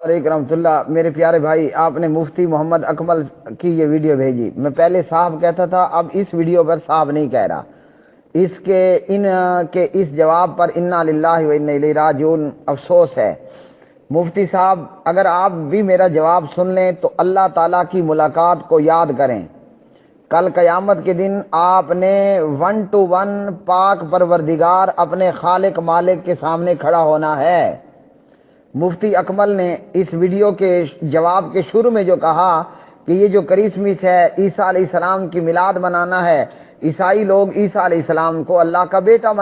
علیکم رحمۃ اللہ۔ میرے پیارے بھائی، آپ نے مفتی محمد اکمل کی یہ ویڈیو بھیجی۔ میں پہلے صاحب کہتا تھا، اب اس ویڈیو پر صاحب نہیں کہہ رہا۔ ان کے اس جواب پر انا للہ و انا الیہ راجعون افسوس ہے۔ مفتی صاحب، اگر آپ بھی میرا جواب سن لیں تو اللہ تعالیٰ کی ملاقات کو یاد کریں۔ کل قیامت کے دن آپ نے 1 to 1 پاک پروردگار اپنے خالق مالک کے سامنے کھڑا ہونا ہے۔ مفتی اکمل نے اس ویڈیو کے جواب کے شروع میں جو کہا کہ یہ جو کرسمس ہے، عیسیٰ علیہ السلام کی میلاد منانا ہے، عیسائی لوگ عیسیٰ علیہ السلام کو اللہ کا بیٹا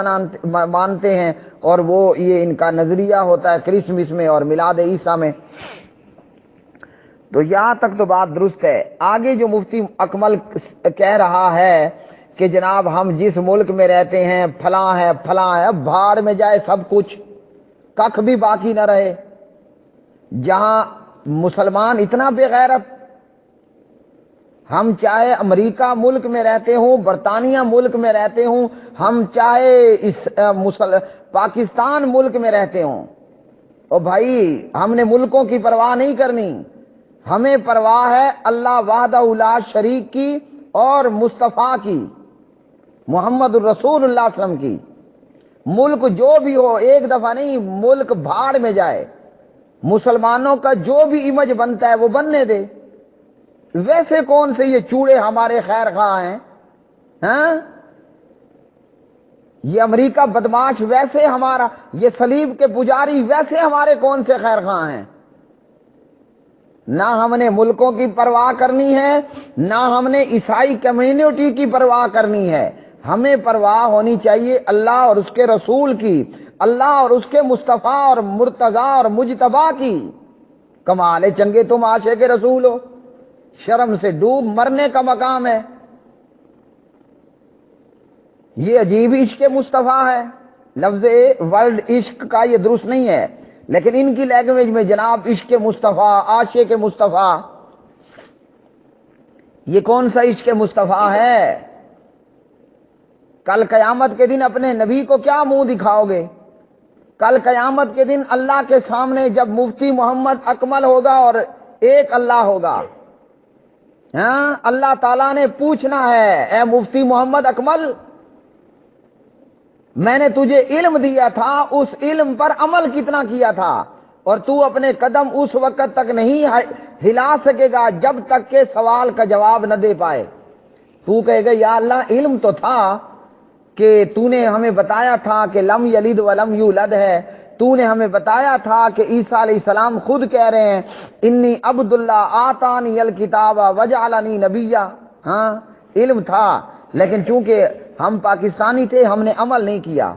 مانتے ہیں، اور وہ یہ ان کا نظریہ ہوتا ہے کرسمس میں اور میلاد عیسیٰ میں۔ تو یہاں تک تو بات درست ہے۔ آگے جو مفتی اکمل کہہ رہا ہے کہ جناب ہم جس ملک میں رہتے ہیں فلاں ہے فلاں ہے، بھاڑ میں جائے سب کچھ، ککھ بھی باقی نہ رہے۔ جہاں مسلمان اتنا بے غیرت، ہم چاہے امریکہ ملک میں رہتے ہوں، برطانیہ ملک میں رہتے ہوں، ہم چاہے پاکستان ملک میں رہتے ہوں، اور بھائی ہم نے ملکوں کی پرواہ نہیں کرنی، ہمیں پرواہ ہے اللہ وحدہ لا شریک کی اور مصطفیٰ کی، محمد الرسول اللہ صلی اللہ علیہ وسلم کی۔ ملک جو بھی ہو، ایک دفعہ نہیں، ملک بھاڑ میں جائے، مسلمانوں کا جو بھی امیج بنتا ہے وہ بننے دے۔ ویسے کون سے یہ چوڑے ہمارے خیر خواہ ہیں؟ ہاں، یہ امریکہ بدماش ویسے ہمارا، یہ صلیب کے پجاری ویسے ہمارے کون سے خیر خواہ ہیں؟ نہ ہم نے ملکوں کی پرواہ کرنی ہے، نہ ہم نے عیسائی کمیونٹی کی پرواہ کرنی ہے۔ ہمیں پرواہ ہونی چاہیے اللہ اور اس کے رسول کی، اللہ اور اس کے مصطفیٰ اور مرتضیٰ اور مجتبیٰ کی۔ کمال ہے، چنگے تم عاشق رسول ہو، شرم سے ڈوب مرنے کا مقام ہے۔ یہ عجیب عشق مصطفیٰ ہے، لفظ ورلڈ عشق کا یہ درست نہیں ہے، لیکن ان کی لینگویج میں جناب عشق مصطفیٰ، عاشق مصطفیٰ، یہ کون سا عشق مصطفیٰ ہے؟ کل قیامت کے دن اپنے نبی کو کیا منہ دکھاؤ گے؟ کل قیامت کے دن اللہ کے سامنے جب مفتی محمد اکمل ہوگا اور ایک اللہ ہوگا، ہاں، اللہ تعالیٰ نے پوچھنا ہے، اے مفتی محمد اکمل، میں نے تجھے علم دیا تھا، اس علم پر عمل کتنا کیا تھا؟ اور تو اپنے قدم اس وقت تک نہیں ہلا سکے گا جب تک کہ سوال کا جواب نہ دے پائے۔ تو کہے گا یا اللہ علم تو تھا کہ تو نے ہمیں بتایا تھا کہ لم یلد ولم یولد ہے، تو نے ہمیں بتایا تھا کہ عیسیٰ علیہ السلام خود کہہ رہے ہیں انی عبد اللہ آتانی الکتاب وجعلنی نبیا۔ ہاں، علم تھا، لیکن چونکہ ہم پاکستانی تھے ہم نے عمل نہیں کیا۔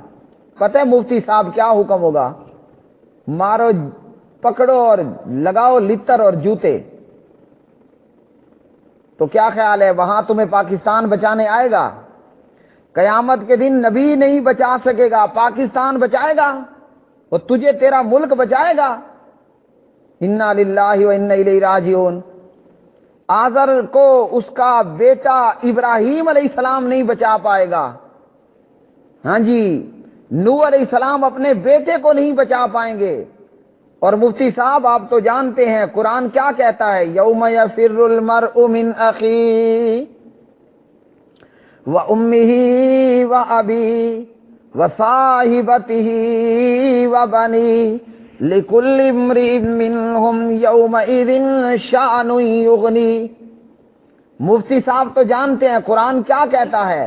پتہ ہے مفتی صاحب کیا حکم ہوگا؟ مارو، پکڑو اور لگاؤ لتر اور جوتے۔ تو کیا خیال ہے وہاں تمہیں پاکستان بچانے آئے گا؟ قیامت کے دن نبی نہیں بچا سکے گا، پاکستان بچائے گا، اور تجھے تیرا ملک بچائے گا۔ انا للہ و انا الیہ راجعون۔ آزر کو اس کا بیٹا ابراہیم علیہ السلام نہیں بچا پائے گا، ہاں جی، نوح علیہ السلام اپنے بیٹے کو نہیں بچا پائیں گے۔ اور مفتی صاحب آپ تو جانتے ہیں قرآن کیا کہتا ہے، یوم یفر المرء من اخیہ وامہ وابیہ وصاحبتہ وبنیہ لِكُلِّ امْرِئٍ مِّنْهُمْ يَوْمَئِذٍ شَأْنٌ يُغْنِيهِ۔ مفتی صاحب تو جانتے ہیں قرآن کیا کہتا ہے،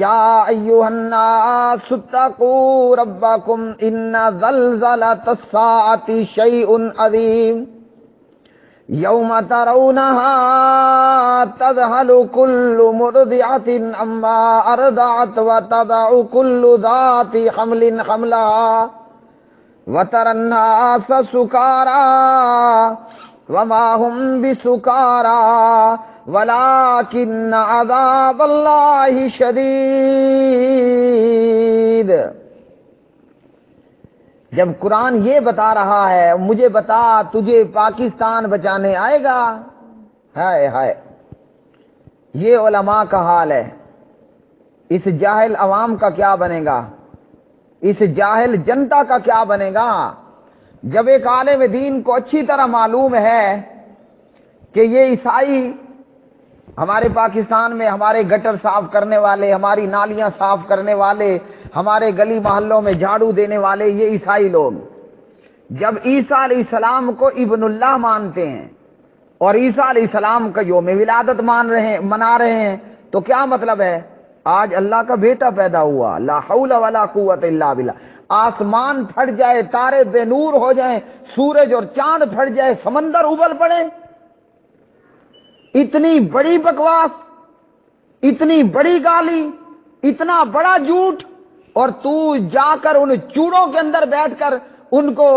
یا ایھا الناس اتقوا ربکم ان زلزلۃ الساعۃ شیء عظیم یوم ترونها تذہل کل مرضعۃ عما ارضعت وتضع کل ذات حمل حملها وَتَرَى النَّاسَ سُكَارَىٰ وَمَا هُمْ بِسُكَارَىٰ وَلَٰكِنَّ عَذَابَ اللَّهِ شَدِيدٌ۔ جب قرآن یہ بتا رہا ہے مجھے بتا تجھے پاکستان بچانے آئے گا، ہائے ہائے، یہ علماء کا حال ہے۔ اس جاہل عوام کا کیا بنے گا؟ اس جاہل جنتا کا کیا بنے گا؟ جب ایک عالم دین کو اچھی طرح معلوم ہے کہ یہ عیسائی ہمارے پاکستان میں ہمارے گٹر صاف کرنے والے، ہماری نالیاں صاف کرنے والے، ہمارے گلی محلوں میں جھاڑو دینے والے، یہ عیسائی لوگ جب عیسیٰ علیہ السلام کو ابن اللہ مانتے ہیں اور عیسیٰ علیہ السلام کا یوم ولادت منا رہے ہیں، تو کیا مطلب ہے؟ آج اللہ کا بیٹا پیدا ہوا، لا حول ولا قوت الا باللہ، آسمان پھٹ جائے، تارے بے نور ہو جائیں، سورج اور چاند پھٹ جائے، سمندر ابل پڑے، اتنی بڑی بکواس، اتنی بڑی گالی، اتنا بڑا جھوٹ، اور تو جا کر ان چوڑوں کے اندر بیٹھ کر ان کو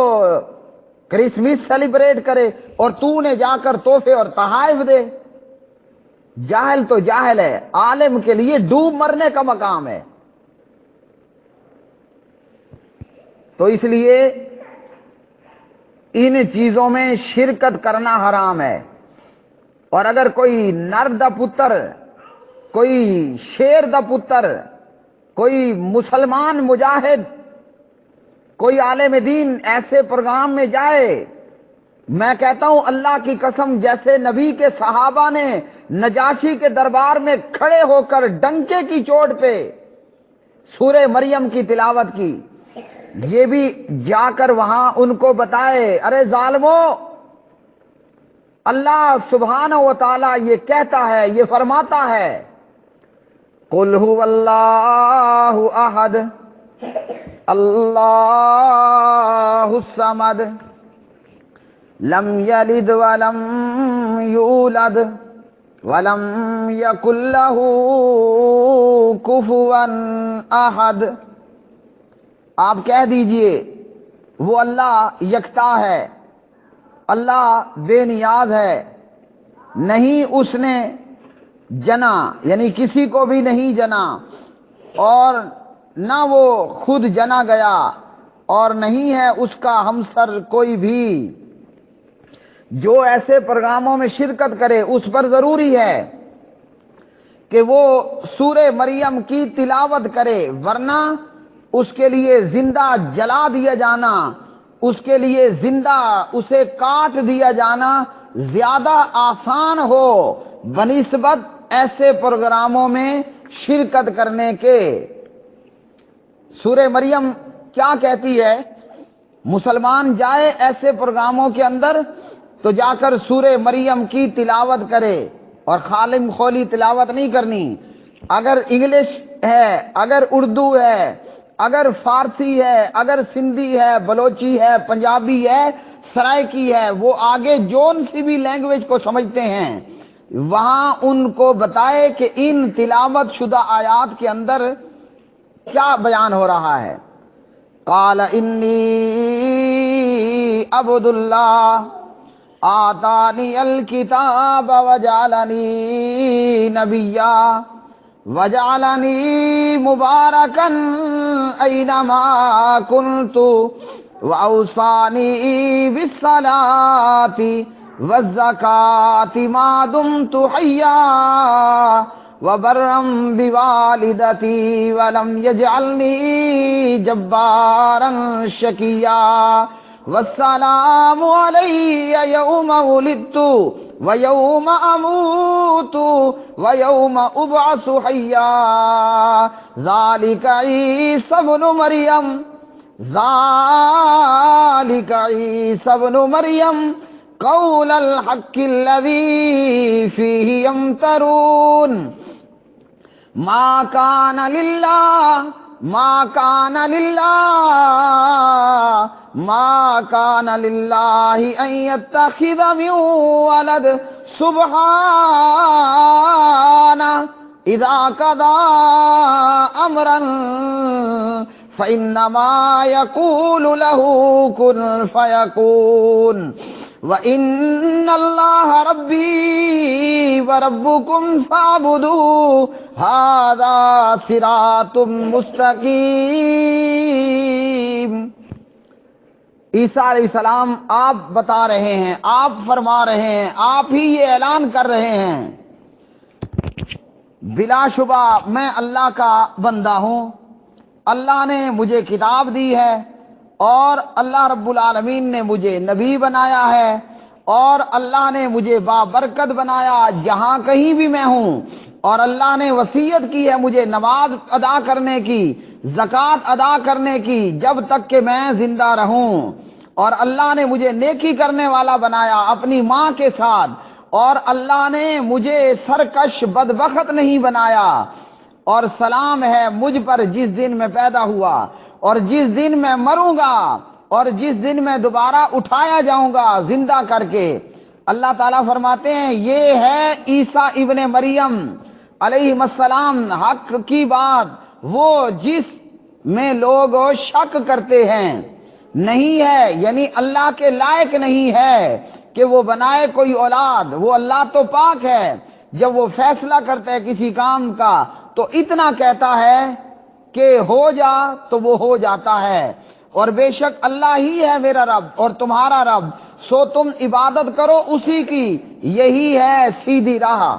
کرسمس سیلیبریٹ کرے، اور تو نے جا کر تحفے اور تحائف دے۔ جاہل تو جاہل ہے، عالم کے لیے ڈوب مرنے کا مقام ہے۔ تو اس لیے ان چیزوں میں شرکت کرنا حرام ہے، اور اگر کوئی نر دا پتر، کوئی شیر دا پتر، کوئی مسلمان مجاہد، کوئی عالم دین ایسے پروگرام میں جائے، میں کہتا ہوں اللہ کی قسم، جیسے نبی کے صحابہ نے نجاشی کے دربار میں کھڑے ہو کر ڈنکے کی چوٹ پہ سورہ مریم کی تلاوت کی، یہ بھی جا کر وہاں ان کو بتائے، ارے ظالمو، اللہ سبحانہ و تعالی یہ کہتا ہے، یہ فرماتا ہے، قل هو اللہ احد اللہ الصمد لم یلد ولم یولد ولم یکن له کفوا احد۔ آپ کہہ دیجئے وہ اللہ یکتا ہے، اللہ بے نیاز ہے، نہیں اس نے جنا، یعنی کسی کو بھی نہیں جنا، اور نہ وہ خود جنا گیا، اور نہیں ہے اس کا ہمسر کوئی بھی۔ جو ایسے پروگراموں میں شرکت کرے اس پر ضروری ہے کہ وہ سورہ مریم کی تلاوت کرے، ورنہ اس کے لیے زندہ جلا دیا جانا، اس کے لیے زندہ اسے کاٹ دیا جانا زیادہ آسان ہو بنسبت ایسے پروگراموں میں شرکت کرنے کے۔ سورہ مریم کیا کہتی ہے؟ مسلمان جائے ایسے پروگراموں کے اندر تو جا کر سورہ مریم کی تلاوت کرے، اور خالم خولی تلاوت نہیں کرنی۔ اگر انگلش ہے، اگر اردو ہے، اگر فارسی ہے، اگر سندھی ہے، بلوچی ہے، پنجابی ہے، سرائکی ہے، وہ آگے جون سی بھی لینگویج کو سمجھتے ہیں، وہاں ان کو بتائے کہ ان تلاوت شدہ آیات کے اندر کیا بیان ہو رہا ہے۔ قال انی عبد اللہ آتانی الکتاب وجعلنی نبیا وجعلنی مبارکا اینما کنت واوصانی بالصلاۃ والزکاۃ ما دمت حیا وبرا بوالدتی ولم یجعلنی جبارا شقیا والسلام علی یوم ولدت ویوم اموت ویوم ابعث حیا ذالک عیسی ابن مریم ذالک عیسی ابن مریم قول الحق الذی فیہ یمترون ما کان للہ ما کان للہ ان یتخذ من ولد سبحانہ اذا قضى امرا فانما یقول له کن فیکون وَإِنَّ اللَّهَ رَبِّي وَرَبُّكُمْ فَاعْبُدُوهُ هَذَا صِرَاطٌ مُسْتَقِيمٌ۔ عیسیٰ علیہ السلام آپ بتا رہے ہیں، آپ فرما رہے ہیں، آپ ہی یہ اعلان کر رہے ہیں، بلا شبہ میں اللہ کا بندہ ہوں، اللہ نے مجھے کتاب دی ہے، اور اللہ رب العالمین نے مجھے نبی بنایا ہے، اور اللہ نے مجھے بابرکت بنایا جہاں کہیں بھی میں ہوں، اور اللہ نے وصیت کی ہے مجھے نماز ادا کرنے کی، زکوٰۃ ادا کرنے کی جب تک کہ میں زندہ رہوں، اور اللہ نے مجھے نیکی کرنے والا بنایا اپنی ماں کے ساتھ، اور اللہ نے مجھے سرکش بدبخت نہیں بنایا، اور سلام ہے مجھ پر جس دن میں پیدا ہوا اور جس دن میں مروں گا اور جس دن میں دوبارہ اٹھایا جاؤں گا زندہ کر کے۔ اللہ تعالیٰ فرماتے ہیں یہ ہے عیسیٰ ابن مریم علیہ السلام، حق کی بات، وہ جس میں لوگ شک کرتے ہیں، نہیں ہے یعنی اللہ کے لائق نہیں ہے کہ وہ بنائے کوئی اولاد، وہ اللہ تو پاک ہے، جب وہ فیصلہ کرتا ہے کسی کام کا تو اتنا کہتا ہے کہ ہو جا تو وہ ہو جاتا ہے، اور بے شک اللہ ہی ہے میرا رب اور تمہارا رب، سو تم عبادت کرو اسی کی، یہی ہے سیدھی راہ۔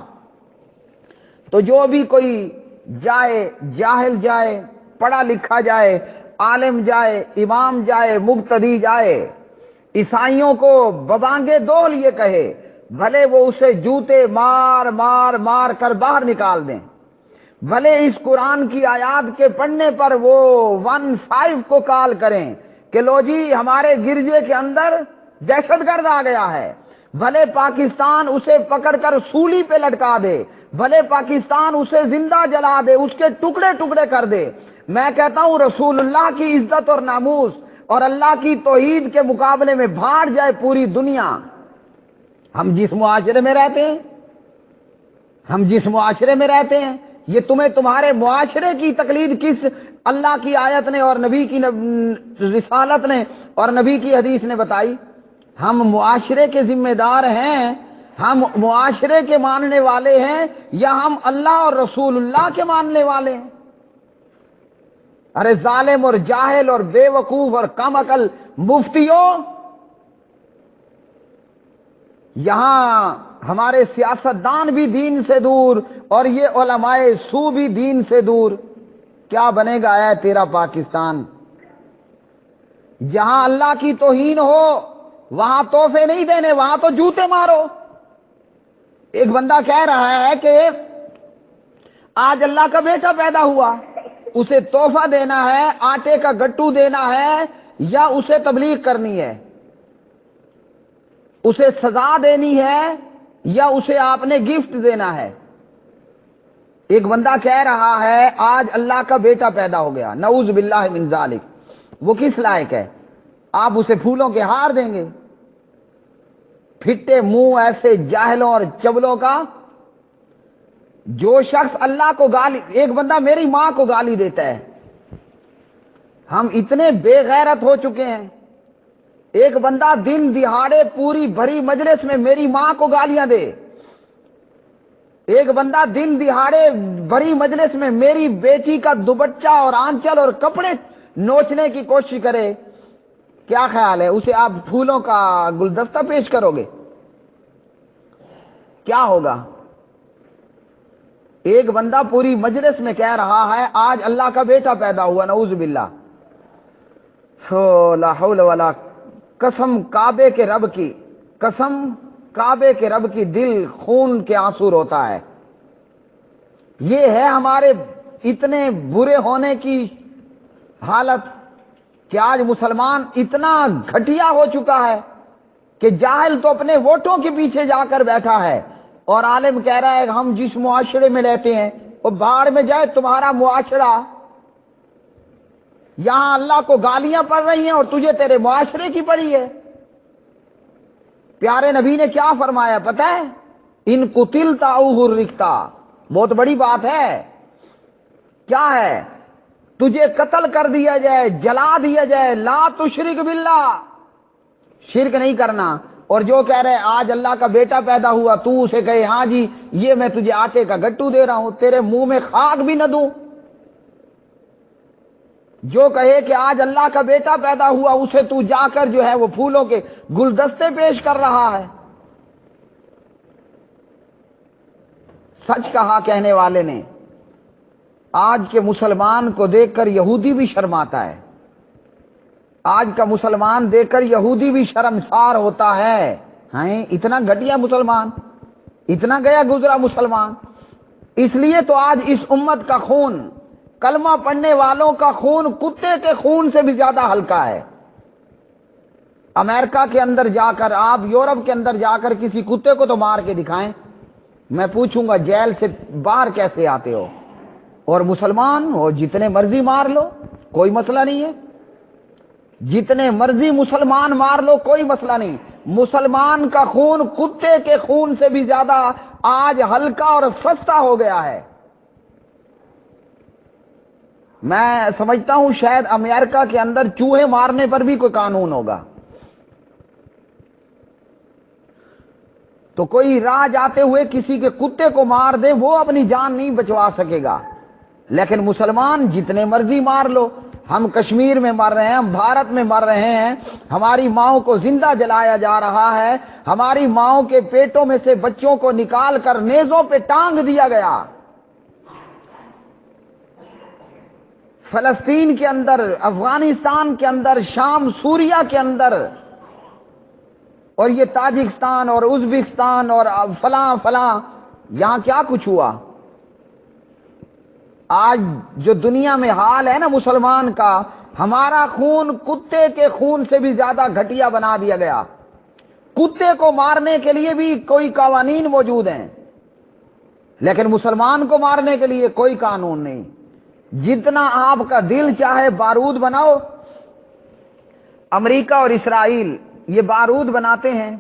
تو جو بھی کوئی جائے، جاہل جائے، پڑھا لکھا جائے، عالم جائے، امام جائے، مقتدی جائے، عیسائیوں کو ببانگے دول یہ کہے، بھلے وہ اسے جوتے مار مار مار کر باہر نکال دیں، بھلے اس قرآن کی آیات کے پڑھنے پر وہ 15 کو کال کریں کہ لو جی ہمارے گرجے کے اندر دہشت گرد آ گیا ہے، بھلے پاکستان اسے پکڑ کر سولی پہ لٹکا دے، بھلے پاکستان اسے زندہ جلا دے، اس کے ٹکڑے ٹکڑے کر دے، میں کہتا ہوں رسول اللہ کی عزت اور ناموس اور اللہ کی توحید کے مقابلے میں بھاڑ جائے پوری دنیا۔ ہم جس معاشرے میں رہتے ہیں یہ تمہیں تمہارے معاشرے کی تقلید کس اللہ کی آیت نے اور نبی کی رسالت نے اور نبی کی حدیث نے بتائی؟ ہم معاشرے کے ذمہ دار ہیں، ہم معاشرے کے ماننے والے ہیں، یا ہم اللہ اور رسول اللہ کے ماننے والے ہیں؟ ارے ظالم اور جاہل اور بے وقوف اور کم عقل مفتیوں، یہاں ہمارے سیاستدان بھی دین سے دور اور یہ علماء سو بھی دین سے دور، کیا بنے گا اے تیرا پاکستان؟ جہاں اللہ کی توہین ہو وہاں تحفے نہیں دینے، وہاں تو جوتے مارو۔ ایک بندہ کہہ رہا ہے کہ آج اللہ کا بیٹا پیدا ہوا، اسے تحفہ دینا ہے، آٹے کا گٹو دینا ہے، یا اسے تبلیغ کرنی ہے، اسے سزا دینی ہے یا اسے آپ نے گفٹ دینا ہے؟ ایک بندہ کہہ رہا ہے آج اللہ کا بیٹا پیدا ہو گیا، نعوذ باللہ من ذالک، وہ کس لائق ہے؟ آپ اسے پھولوں کے ہار دیں گے؟ پھٹے منہ ایسے جاہلوں اور چبلوں کا۔ جو شخص اللہ کو گالی، ایک بندہ میری ماں کو گالی دیتا ہے، ہم اتنے بے غیرت ہو چکے ہیں، ایک بندہ دن دہاڑے پوری بھری مجلس میں میری ماں کو گالیاں دے، ایک بندہ دن دہاڑے بھری مجلس میں میری بیٹی کا دوپٹہ اور آنچل اور کپڑے نوچنے کی کوشش کرے، کیا خیال ہے اسے آپ پھولوں کا گلدستہ پیش کرو گے؟ کیا ہوگا؟ ایک بندہ پوری مجلس میں کہہ رہا ہے آج اللہ کا بیٹا پیدا ہوا، نعوذ باللہ، لا حول ولا، قسم کعبے کے رب کی، قسم کعبے کے رب کی، دل خون کے آنسو روتا ہے۔ یہ ہے ہمارے اتنے برے ہونے کی حالت کہ آج مسلمان اتنا گھٹیا ہو چکا ہے کہ جاہل تو اپنے ووٹوں کے پیچھے جا کر بیٹھا ہے، اور عالم کہہ رہا ہے کہ ہم جس معاشرے میں رہتے ہیں وہ باہر میں جائے تمہارا معاشرہ، یہاں اللہ کو گالیاں پڑ رہی ہیں اور تجھے تیرے معاشرے کی پڑی ہے۔ پیارے نبی نے کیا فرمایا پتہ ہے؟ ان قتلت او حرقت، بہت بڑی بات ہے، کیا ہے؟ تجھے قتل کر دیا جائے، جلا دیا جائے، لا تشرک باللہ، شرک نہیں کرنا، اور جو کہہ رہے آج اللہ کا بیٹا پیدا ہوا تو اسے کہے ہاں جی یہ میں تجھے آٹے کا گٹو دے رہا ہوں، تیرے منہ میں خاک بھی نہ دوں۔ جو کہے کہ آج اللہ کا بیٹا پیدا ہوا اسے تو جا کر جو ہے وہ پھولوں کے گلدستے پیش کر رہا ہے۔ سچ کہا کہنے والے نے، آج کے مسلمان کو دیکھ کر یہودی بھی شرماتا ہے، آج کا مسلمان دیکھ کر یہودی بھی شرمسار ہوتا ہے، ہیں اتنا گھٹیا مسلمان، اتنا گیا گزرا مسلمان۔ اس لیے تو آج اس امت کا خون، کلمہ پڑھنے والوں کا خون کتے کے خون سے بھی زیادہ ہلکا ہے۔ امریکہ کے اندر جا کر، آپ یورپ کے اندر جا کر کسی کتے کو تو مار کے دکھائیں، میں پوچھوں گا جیل سے باہر کیسے آتے ہو؟ اور مسلمان ہو جتنے مرضی مار لو، کوئی مسئلہ نہیں ہے، جتنے مرضی مسلمان مار لو کوئی مسئلہ نہیں۔ مسلمان کا خون کتے کے خون سے بھی زیادہ آج ہلکا اور سستا ہو گیا ہے۔ میں سمجھتا ہوں شاید امریکہ کے اندر چوہے مارنے پر بھی کوئی قانون ہوگا، تو کوئی راہ جاتے ہوئے کسی کے کتے کو مار دے وہ اپنی جان نہیں بچوا سکے گا، لیکن مسلمان جتنے مرضی مار لو۔ ہم کشمیر میں مر رہے ہیں، ہم بھارت میں مر رہے ہیں، ہماری ماؤں کو زندہ جلایا جا رہا ہے، ہماری ماؤں کے پیٹوں میں سے بچوں کو نکال کر نیزوں پہ ٹانگ دیا گیا۔ فلسطین کے اندر، افغانستان کے اندر، شام سوریہ کے اندر، اور یہ تاجکستان اور ازبکستان اور فلاں فلاں، یہاں کیا کچھ ہوا؟ آج جو دنیا میں حال ہے نا مسلمان کا، ہمارا خون کتے کے خون سے بھی زیادہ گھٹیا بنا دیا گیا۔ کتے کو مارنے کے لیے بھی کوئی قوانین موجود ہیں، لیکن مسلمان کو مارنے کے لیے کوئی قانون نہیں۔ جتنا آپ کا دل چاہے بارود بناؤ۔ امریکہ اور اسرائیل یہ بارود بناتے ہیں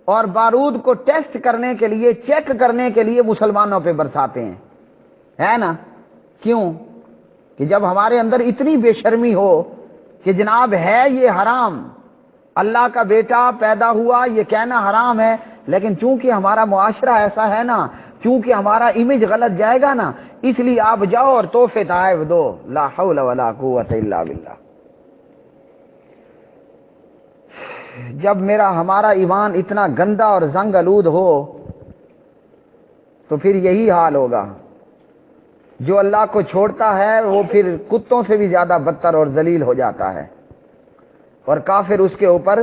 اور بارود کو ٹیسٹ کرنے کے لیے، چیک کرنے کے لیے مسلمانوں پہ برساتے ہیں، ہے نا؟ کیوں؟ کہ جب ہمارے اندر اتنی بے شرمی ہو کہ جناب ہے یہ حرام، اللہ کا بیٹا پیدا ہوا یہ کہنا حرام ہے، لیکن چونکہ ہمارا معاشرہ ایسا ہے نا، چونکہ ہمارا امیج غلط جائے گا نا، اس لیے آپ جاؤ اور تحفے تحائف دو۔ لا حول ولا قوت الا باللہ۔ جب ہمارا ایمان اتنا گندا اور زنگ آلود ہو تو پھر یہی حال ہوگا۔ جو اللہ کو چھوڑتا ہے وہ پھر کتوں سے بھی زیادہ بدتر اور ذلیل ہو جاتا ہے، اور کافر اس کے اوپر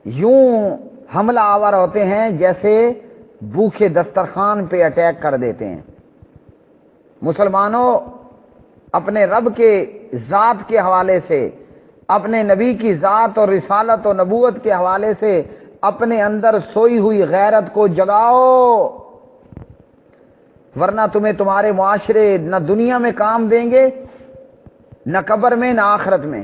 یوں حملہ آور ہوتے ہیں جیسے بھوکے دسترخوان پہ اٹیک کر دیتے ہیں۔ مسلمانوں، اپنے رب کے ذات کے حوالے سے، اپنے نبی کی ذات اور رسالت و نبوت کے حوالے سے اپنے اندر سوئی ہوئی غیرت کو جگاؤ، ورنہ تمہیں تمہارے معاشرے نہ دنیا میں کام دیں گے، نہ قبر میں، نہ آخرت میں۔